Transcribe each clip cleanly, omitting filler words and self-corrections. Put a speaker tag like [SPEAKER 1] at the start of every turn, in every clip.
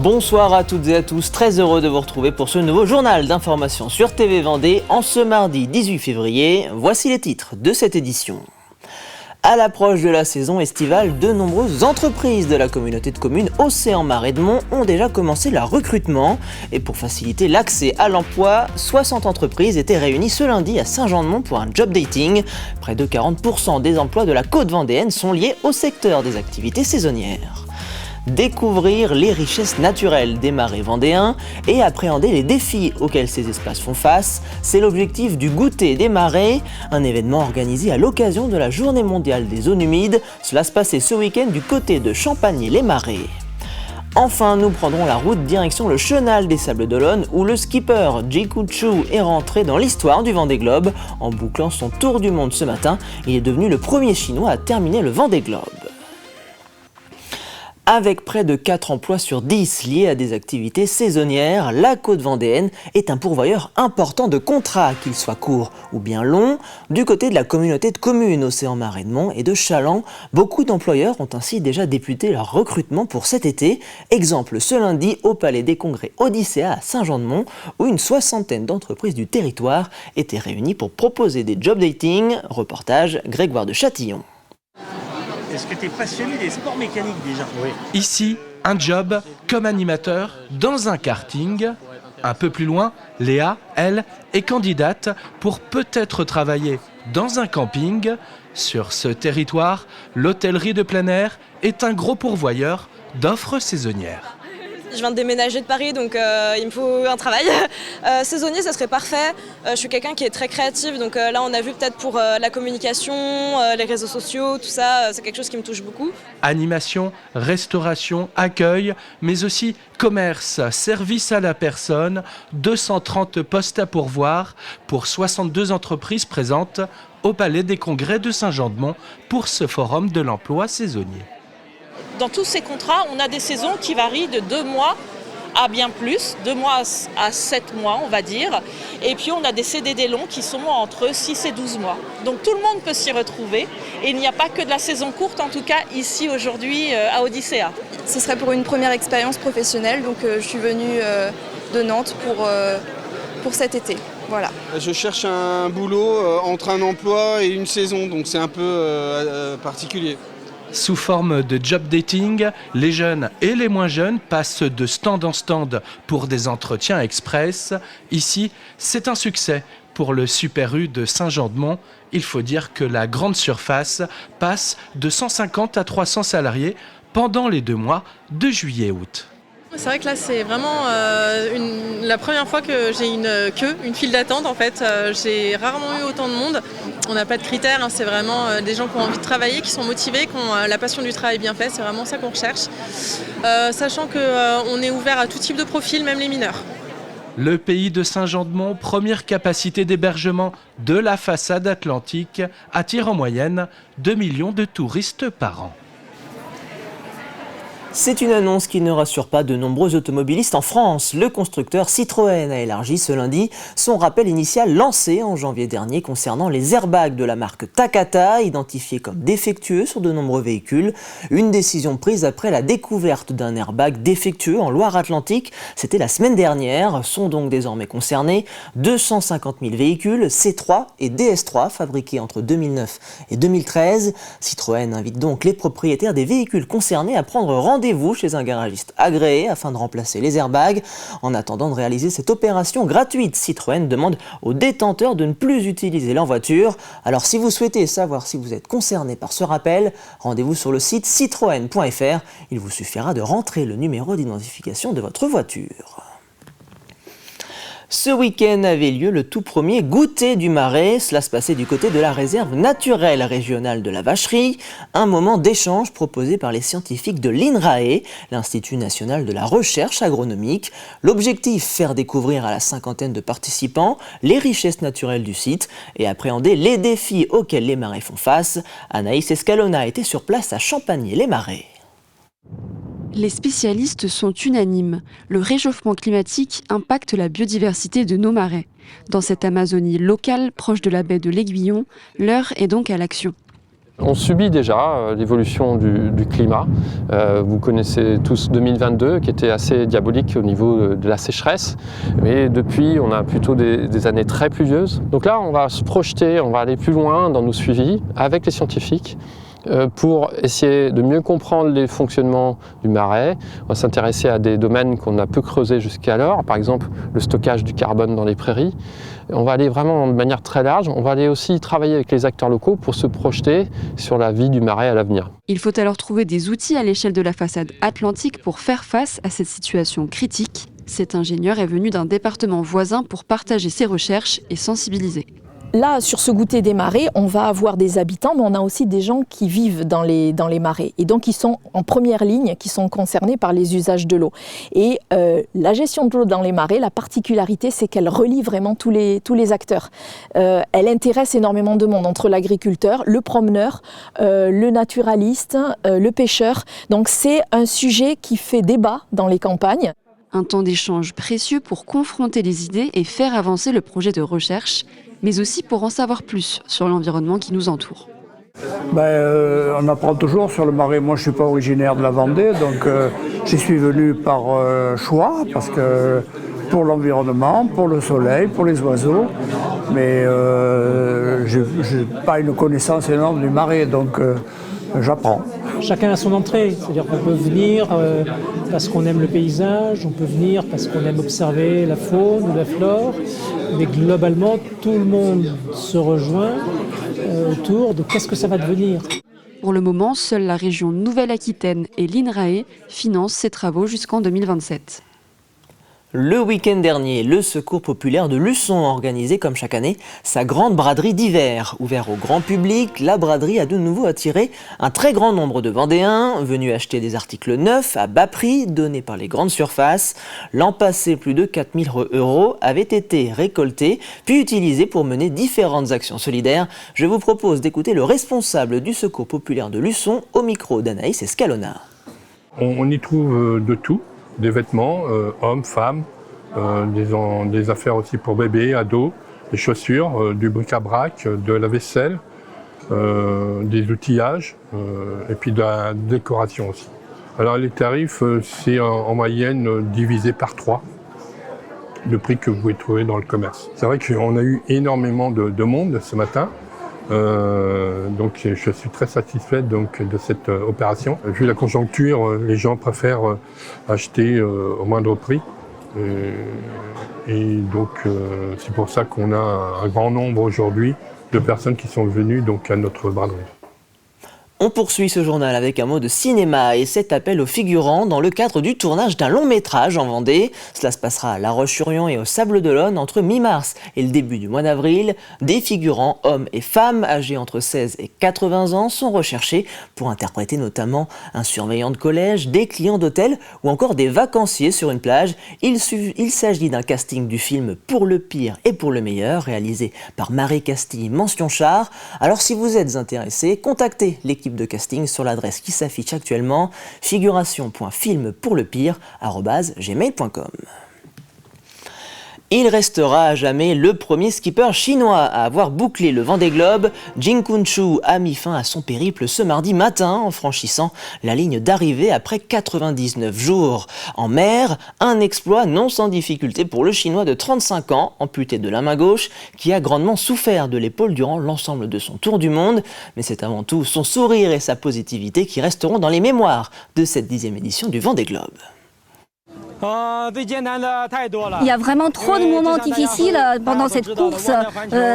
[SPEAKER 1] Bonsoir à toutes et à tous, très heureux de vous retrouver pour ce nouveau journal d'information sur TV Vendée en ce mardi 18 février. Voici les titres de cette édition. À l'approche de la saison estivale, de nombreuses entreprises de la communauté de communes Océan-Mar-Edmond ont déjà commencé leur recrutement. Et pour faciliter l'accès à l'emploi, 60 entreprises étaient réunies ce lundi à Saint-Jean-de-Mont pour un job dating. Près de 40% des emplois de la côte vendéenne sont liés au secteur des activités saisonnières. Découvrir les richesses naturelles des marais vendéens et appréhender les défis auxquels ces espaces font face, c'est l'objectif du Goûter des marais, un événement organisé à l'occasion de la Journée mondiale des zones humides. Cela se passait ce week-end du côté de Champagné-les-Marais. Enfin, nous prendrons la route direction le Chenal des Sables d'Olonne où le skipper Jiku Chu est rentré dans l'histoire du Vendée Globe. En bouclant son tour du monde ce matin, il est devenu le premier Chinois à terminer le Vendée Globe. Avec près de 4 emplois sur 10 liés à des activités saisonnières, la côte vendéenne est un pourvoyeur important de contrats, qu'ils soient courts ou bien longs. Du côté de la communauté de communes Océan-Mar-Edmond et de Chaland, beaucoup d'employeurs ont ainsi déjà débuté leur recrutement pour cet été. Exemple ce lundi au Palais des Congrès Odyssea à Saint-Jean-de-Mont, où une soixantaine d'entreprises du territoire étaient réunies pour proposer des job dating. Reportage Grégoire de Châtillon.
[SPEAKER 2] Est-ce que tu es passionné des sports mécaniques déjà ?
[SPEAKER 3] Oui. Ici, un job comme animateur dans un karting. Un peu plus loin, Léa, elle, est candidate pour peut-être travailler dans un camping. Sur ce territoire, l'hôtellerie de plein air est un gros pourvoyeur d'offres saisonnières.
[SPEAKER 4] Je viens de déménager de Paris, donc il me faut un travail. Saisonnier, ça serait parfait. Je suis quelqu'un qui est très créatif, donc là on a vu peut-être pour la communication, les réseaux sociaux, tout ça, c'est quelque chose qui me touche beaucoup.
[SPEAKER 3] Animation, restauration, accueil, mais aussi commerce, service à la personne, 230 postes à pourvoir pour 62 entreprises présentes au Palais des Congrès de Saint-Jean-de-Mont pour ce forum de l'emploi saisonnier.
[SPEAKER 5] Dans tous ces contrats, on a des saisons qui varient de 2 mois à bien plus, 2 mois à 7 mois on va dire. Et puis on a des CDD longs qui sont entre 6 et 12 mois. Donc tout le monde peut s'y retrouver. Et il n'y a pas que de la saison courte, en tout cas ici aujourd'hui à Odyssea.
[SPEAKER 4] Ce serait pour une première expérience professionnelle, donc je suis venue de Nantes pour cet été. Voilà.
[SPEAKER 6] Je cherche un boulot entre un emploi et une saison, donc c'est un peu particulier.
[SPEAKER 3] Sous forme de job dating, les jeunes et les moins jeunes passent de stand en stand pour des entretiens express. Ici, c'est un succès pour le Super U de Saint-Jean-de-Mont. Il faut dire que la grande surface passe de 150 à 300 salariés pendant les 2 mois de juillet-août.
[SPEAKER 7] C'est vrai que là c'est vraiment la première fois que j'ai une file d'attente en fait. J'ai rarement eu autant de monde. On n'a pas de critères, hein, c'est vraiment des gens qui ont envie de travailler, qui sont motivés, qui ont la passion du travail bien fait, c'est vraiment ça qu'on recherche. Sachant qu'on est ouvert à tout type de profil, même les mineurs.
[SPEAKER 3] Le pays de Saint-Jean-de-Mont, première capacité d'hébergement de la façade atlantique, attire en moyenne 2 millions de touristes par an.
[SPEAKER 1] C'est une annonce qui ne rassure pas de nombreux automobilistes en France. Le constructeur Citroën a élargi ce lundi son rappel initial lancé en janvier dernier concernant les airbags de la marque Takata, identifiés comme défectueux sur de nombreux véhicules. Une décision prise après la découverte d'un airbag défectueux en Loire-Atlantique. C'était la semaine dernière. Sont donc désormais concernés 250 000 véhicules C3 et DS3 fabriqués entre 2009 et 2013. Citroën invite donc les propriétaires des véhicules concernés à prendre rendez-vous chez un garagiste agréé afin de remplacer les airbags. En attendant de réaliser cette opération gratuite, Citroën demande aux détenteurs de ne plus utiliser leur voiture. Alors si vous souhaitez savoir si vous êtes concerné par ce rappel, rendez-vous sur le site citroën.fr. Il vous suffira de rentrer le numéro d'identification de votre voiture. Ce week-end avait lieu le tout premier goûter du Marais. Cela se passait du côté de la réserve naturelle régionale de la Vacherie. Un moment d'échange proposé par les scientifiques de l'INRAE, l'Institut national de la recherche agronomique. L'objectif, faire découvrir à la 50aine de participants les richesses naturelles du site et appréhender les défis auxquels les marais font face. Anaïs Escalona était sur place à Champagné-les-Marais.
[SPEAKER 8] Les spécialistes sont unanimes. Le réchauffement climatique impacte la biodiversité de nos marais. Dans cette Amazonie locale, proche de la baie de l'Aiguillon, l'heure est donc à l'action.
[SPEAKER 9] On subit déjà l'évolution du climat. Vous connaissez tous 2022 qui était assez diabolique au niveau de la sécheresse. Mais depuis, on a plutôt des années très pluvieuses. Donc là, on va se projeter, on va aller plus loin dans nos suivis avec les scientifiques pour essayer de mieux comprendre les fonctionnements du marais. On va s'intéresser à des domaines qu'on a peu creusés jusqu'alors, par exemple le stockage du carbone dans les prairies. On va aller vraiment de manière très large. On va aller aussi travailler avec les acteurs locaux pour se projeter sur la vie du marais à l'avenir.
[SPEAKER 8] Il faut alors trouver des outils à l'échelle de la façade atlantique pour faire face à cette situation critique. Cet ingénieur est venu d'un département voisin pour partager ses recherches et sensibiliser.
[SPEAKER 10] Là, sur ce goûter des marais, on va avoir des habitants, mais on a aussi des gens qui vivent dans les marais. Et donc, ils sont en première ligne, qui sont concernés par les usages de l'eau. Et la gestion de l'eau dans les marais, la particularité, c'est qu'elle relie vraiment tous les acteurs. Elle intéresse énormément de monde, entre l'agriculteur, le promeneur, le naturaliste, le pêcheur. Donc, c'est un sujet qui fait débat dans les campagnes.
[SPEAKER 8] Un temps d'échange précieux pour confronter les idées et faire avancer le projet de recherche, mais aussi pour en savoir plus sur l'environnement qui nous entoure.
[SPEAKER 11] On apprend toujours sur le marais. Moi, je ne suis pas originaire de la Vendée, donc j'y suis venu par choix, parce que pour l'environnement, pour le soleil, pour les oiseaux, mais je n'ai pas une connaissance énorme du marais, donc j'apprends.
[SPEAKER 2] Chacun a son entrée, c'est-à-dire qu'on peut venir parce qu'on aime le paysage, on peut venir parce qu'on aime observer la faune ou la flore, mais globalement, tout le monde se rejoint autour de qu'est-ce que ça va devenir.
[SPEAKER 8] Pour le moment, seule la région Nouvelle-Aquitaine et l'INRAE financent ces travaux jusqu'en 2027.
[SPEAKER 1] Le week-end dernier, le Secours populaire de Luçon a organisé, comme chaque année, sa grande braderie d'hiver. Ouvert au grand public, la braderie a de nouveau attiré un très grand nombre de Vendéens venus acheter des articles neufs à bas prix donnés par les grandes surfaces. L'an passé, plus de 4 000 € avaient été récoltés puis utilisés pour mener différentes actions solidaires. Je vous propose d'écouter le responsable du Secours populaire de Luçon au micro d'Anaïs Escalona.
[SPEAKER 12] On y trouve de tout. Des vêtements, hommes, femmes, des affaires aussi pour bébés, ados, des chaussures, du bric-à-brac, de la vaisselle, des outillages et puis de la décoration aussi. Alors les tarifs, c'est en moyenne divisé par 3, le prix que vous pouvez trouver dans le commerce. C'est vrai qu'on a eu énormément de monde ce matin. Donc je suis très satisfait de cette opération. Vu la conjoncture, les gens préfèrent acheter au moindre prix. Et donc c'est pour ça qu'on a un grand nombre aujourd'hui de personnes qui sont venues donc, à notre braderie.
[SPEAKER 1] On poursuit ce journal avec un mot de cinéma et cet appel aux figurants dans le cadre du tournage d'un long métrage en Vendée. Cela se passera à La Roche-sur-Yon et au Sables-d'Olonne entre mi-mars et le début du mois d'avril. Des figurants, hommes et femmes, âgés entre 16 et 80 ans, sont recherchés pour interpréter notamment un surveillant de collège, des clients d'hôtel ou encore des vacanciers sur une plage. Il s'agit d'un casting du film Pour le pire et pour le meilleur, réalisé par Marie Castille, mention char. Alors si vous êtes intéressé, contactez l'équipe de casting sur l'adresse qui s'affiche actuellement, figuration.filmpourlepire@gmail.com. Il restera à jamais le premier skipper chinois à avoir bouclé le Vendée Globe. Jing Kun-chu a mis fin à son périple ce mardi matin en franchissant la ligne d'arrivée après 99 jours. En mer, un exploit non sans difficulté pour le Chinois de 35 ans, amputé de la main gauche, qui a grandement souffert de l'épaule durant l'ensemble de son tour du monde. Mais c'est avant tout son sourire et sa positivité qui resteront dans les mémoires de cette 10e édition du Vendée Globe.
[SPEAKER 13] Il y a vraiment trop de moments difficiles pendant cette course.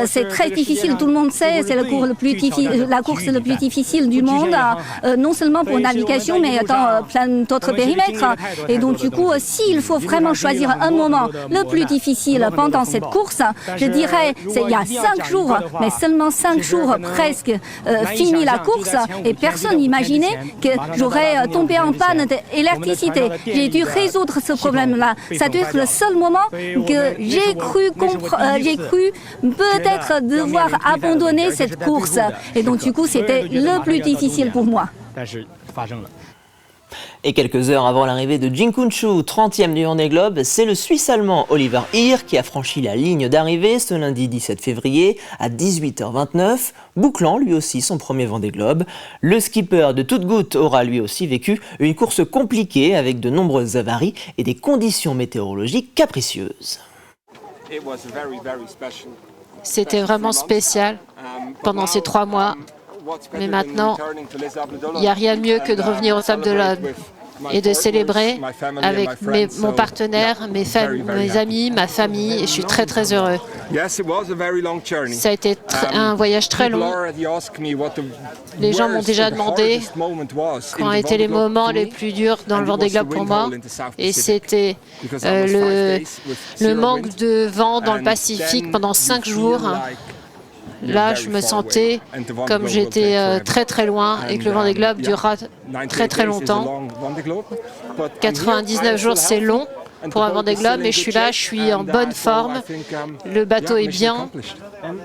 [SPEAKER 13] C'est très difficile, tout le monde sait, c'est la course la plus difficile du monde, non seulement pour navigation, mais dans plein d'autres périmètres. Et donc du coup, s'il faut vraiment choisir un moment le plus difficile pendant cette course, je dirais, il y a 5 jours, mais seulement 5 jours presque fini la course, et personne n'imaginait que j'aurais tombé en panne d'électricité. J'ai dû résoudre ce problème-là. Ça doit être le seul moment que j'ai cru peut-être devoir abandonner cette course. Et donc du coup, c'était le plus difficile pour moi.
[SPEAKER 1] Et quelques heures avant l'arrivée de Jinkunshu, 30e du Vendée Globe, c'est le Suisse-Allemand Oliver Hirr qui a franchi la ligne d'arrivée ce lundi 17 février à 18h29, bouclant lui aussi son premier Vendée Globe. Le skipper de toute goutte aura lui aussi vécu une course compliquée avec de nombreuses avaries et des conditions météorologiques capricieuses.
[SPEAKER 14] C'était vraiment spécial pendant ces 3 mois. Mais maintenant, il n'y a rien de mieux que de revenir au Sable d'Olonne et de célébrer avec mon partenaire, mes amis, ma famille. Et je suis très très heureux. Ça a été un voyage très long. Les gens m'ont déjà demandé quand étaient les moments les plus durs dans le Vendée Globe pour moi. Et c'était le manque de vent dans le Pacifique pendant 5 jours. Là, je me sentais comme j'étais très très loin et que le Vendée Globe durera très très longtemps. 99 jours, c'est long pour un Vendée Globe, mais je suis là, je suis en bonne forme. Le bateau est bien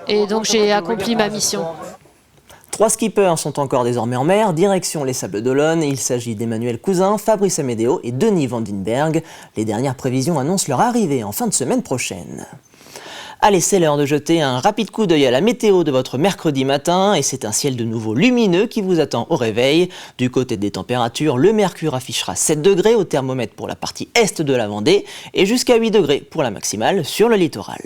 [SPEAKER 14] et donc j'ai accompli ma mission.
[SPEAKER 1] 3 skippers sont encore désormais en mer, direction les Sables d'Olonne. Il s'agit d'Emmanuel Cousin, Fabrice Amedeo et Denis Vandenberg. Les dernières prévisions annoncent leur arrivée en fin de semaine prochaine. Allez, c'est l'heure de jeter un rapide coup d'œil à la météo de votre mercredi matin et c'est un ciel de nouveau lumineux qui vous attend au réveil. Du côté des températures, le mercure affichera 7 degrés au thermomètre pour la partie est de la Vendée et jusqu'à 8 degrés pour la maximale sur le littoral.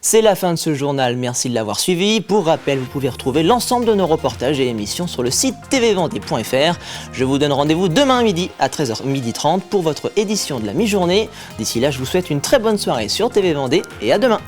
[SPEAKER 1] C'est la fin de ce journal, merci de l'avoir suivi. Pour rappel, vous pouvez retrouver l'ensemble de nos reportages et émissions sur le site tvvendée.fr. Je vous donne rendez-vous demain à midi à 13h30 pour votre édition de la mi-journée. D'ici là, je vous souhaite une très bonne soirée sur TV Vendée et à demain.